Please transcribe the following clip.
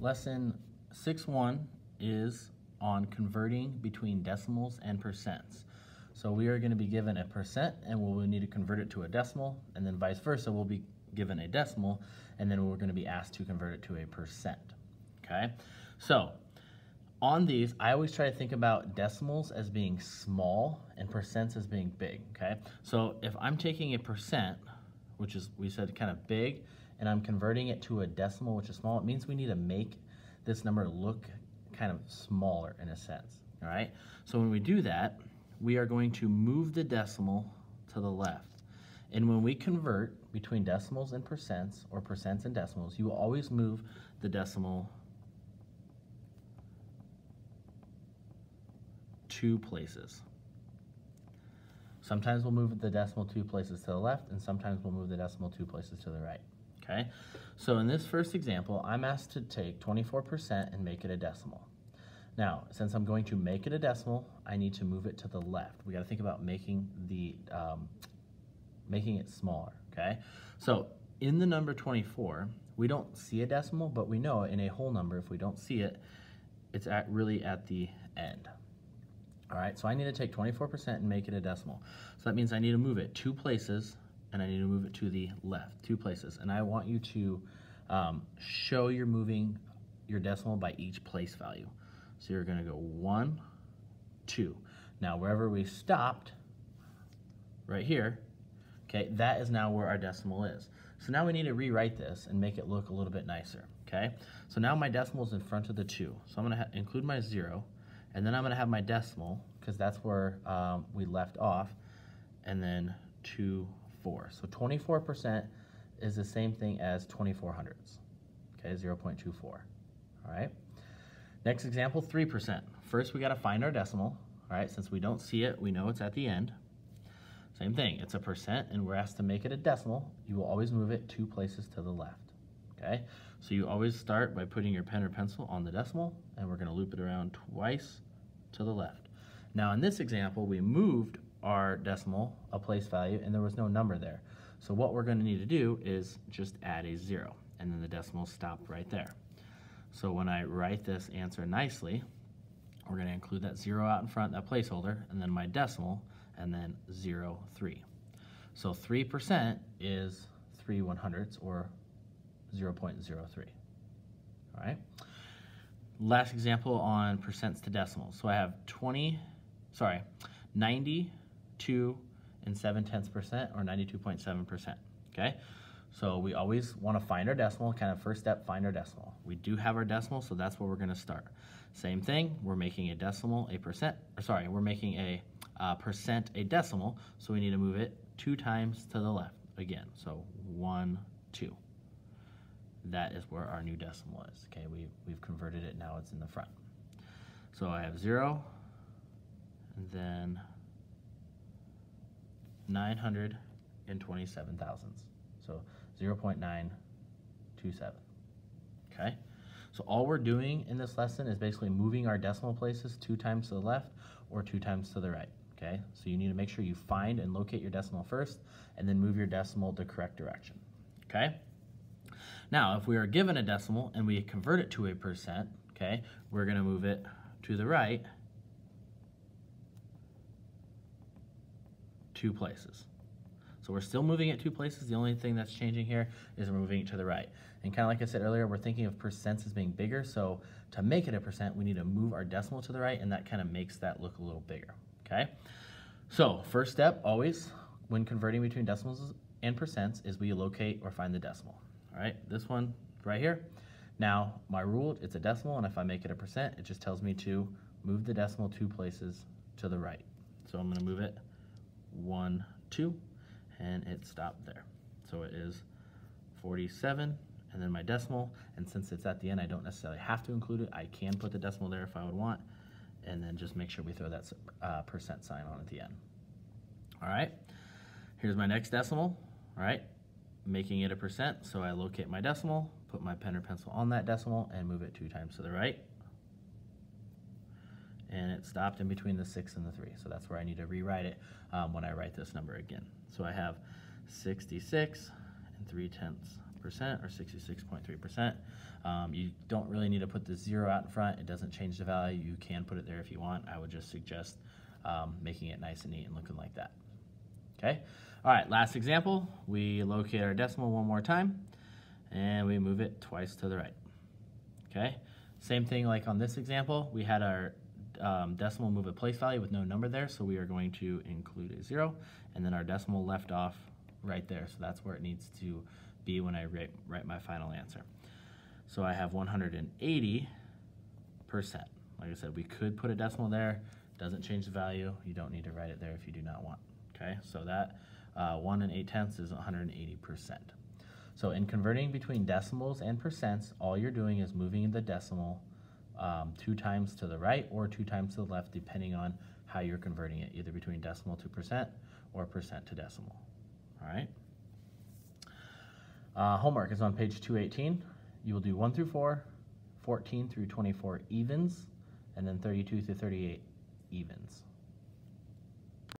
Lesson 6.1 is on converting between decimals and percents. So we are going to be given a percent and we'll need to convert it to a decimal, and then vice versa, we'll be given a decimal and then we're going to be asked to convert it to a percent. Okay, so on these, I always try to think about decimals as being small and percents as being big. Okay, so if I'm taking a percent, which is, we said, kind of big, and I'm converting it to a decimal, which is small, it means we need to make this number look kind of smaller in a sense. All right, so when we do that, we are going to move the decimal to the left. And when we convert between decimals and percents, or percents and decimals, you will always move the decimal 2 places. Sometimes we'll move the decimal 2 places to the left, and sometimes we'll move the decimal 2 places to the right. Okay, so in this first example, I'm asked to take 24% and make it a decimal. Now, since I'm going to make it a decimal, I need to move it to the left. We got to think about making it smaller. Okay, so in the number 24, we don't see a decimal, but we know in a whole number, if we don't see it, it's really at the end. All right, so I need to take 24% and make it a decimal. So that means I need to move it 2 places, and I need to move it to the left 2 places. And I want you to show you're moving your decimal by each place value. So you're gonna go 1, 2. Now wherever we stopped, right here, okay, that is now where our decimal is. So now we need to rewrite this and make it look a little bit nicer, okay? So now my decimal is in front of the 2. So I'm gonna include my 0, and then I'm gonna have my decimal, because that's where we left off, and then 2, 4. So 24% is the same thing as 24 hundredths, okay, 0.24, all right? Next example, 3%. First, we gotta find our decimal, all right? Since we don't see it, we know it's at the end. Same thing, it's a percent, and we're asked to make it a decimal. You will always move it 2 places to the left, okay? So you always start by putting your pen or pencil on the decimal, and we're gonna loop it around twice to the left. Now in this example, we moved our decimal a place value, and there was no number there. So what we're gonna need to do is just add a 0, and then the decimal stopped right there. So when I write this answer nicely, we're gonna include that 0 out in front, that placeholder, and then my decimal, and then 0, 3. So 3% is 3 100ths, or 0.03, all right? Last example on percents to decimals. So I have 92 and 7/10%, or 92.7%, okay? So we always want to find our decimal, kind of first step, find our decimal. We do have our decimal, so that's where we're gonna start. Same thing, we're making a decimal a percent, or sorry, we're making a percent a decimal, so we need to move it 2 times to the left again. So 1, 2. That is where our new decimal is, okay? We've converted it, now it's in the front. So I have 0, and then 927 thousandths. So 0.927, okay? So all we're doing in this lesson is basically moving our decimal places 2 times to the left or 2 times to the right, okay? So you need to make sure you find and locate your decimal first, and then move your decimal the correct direction, okay? Now, if we are given a decimal and we convert it to a percent, okay, we're gonna move it to the right 2 places. So we're still moving it 2 places. The only thing that's changing here is we're moving it to the right. And kind of like I said earlier, we're thinking of percents as being bigger. So to make it a percent, we need to move our decimal to the right, and that kind of makes that look a little bigger, okay? So first step, always, when converting between decimals and percents, is we locate or find the decimal, all right? This one right here. Now, my rule, it's a decimal, and if I make it a percent, it just tells me to move the decimal 2 places to the right. So I'm gonna move it 1, 2, and it stopped there. So it is 47, and then my decimal, and since it's at the end, I don't necessarily have to include it. I can put the decimal there if I would want, and then just make sure we throw that percent sign on at the end. All right, here's my next decimal, all right, making it a percent, so I locate my decimal, put my pen or pencil on that decimal, and move it 2 times to the right. And it stopped in between the 6 and the 3, so that's where I need to rewrite it when I write this number again. So I have 66 and 3/10 or 66.3%. You don't really need to put the 0 out in front. It doesn't change the value. You can put it there if you want. I would just suggest making it nice and neat and looking like that. Okay. All right, last example. We locate our decimal one more time, and we move it twice to the right. Okay. Same thing like on this example. We had our decimal move a place value with no number there, so we are going to include a 0, and then our decimal left off right there, so that's where it needs to be when I write my final answer. So I have 180%. Like I said, we could put a decimal there. Doesn't change the value. You don't need to write it there if you do not want. Okay, so that 1 8/10 is 180%. So in converting between decimals and percents, all you're doing is moving the decimal 2 times to the right or 2 times to the left, depending on how you're converting it, either between decimal to percent or percent to decimal. All right. Homework is on page 218. You will do 1 through 4, 14 through 24 evens, and then 32 through 38 evens.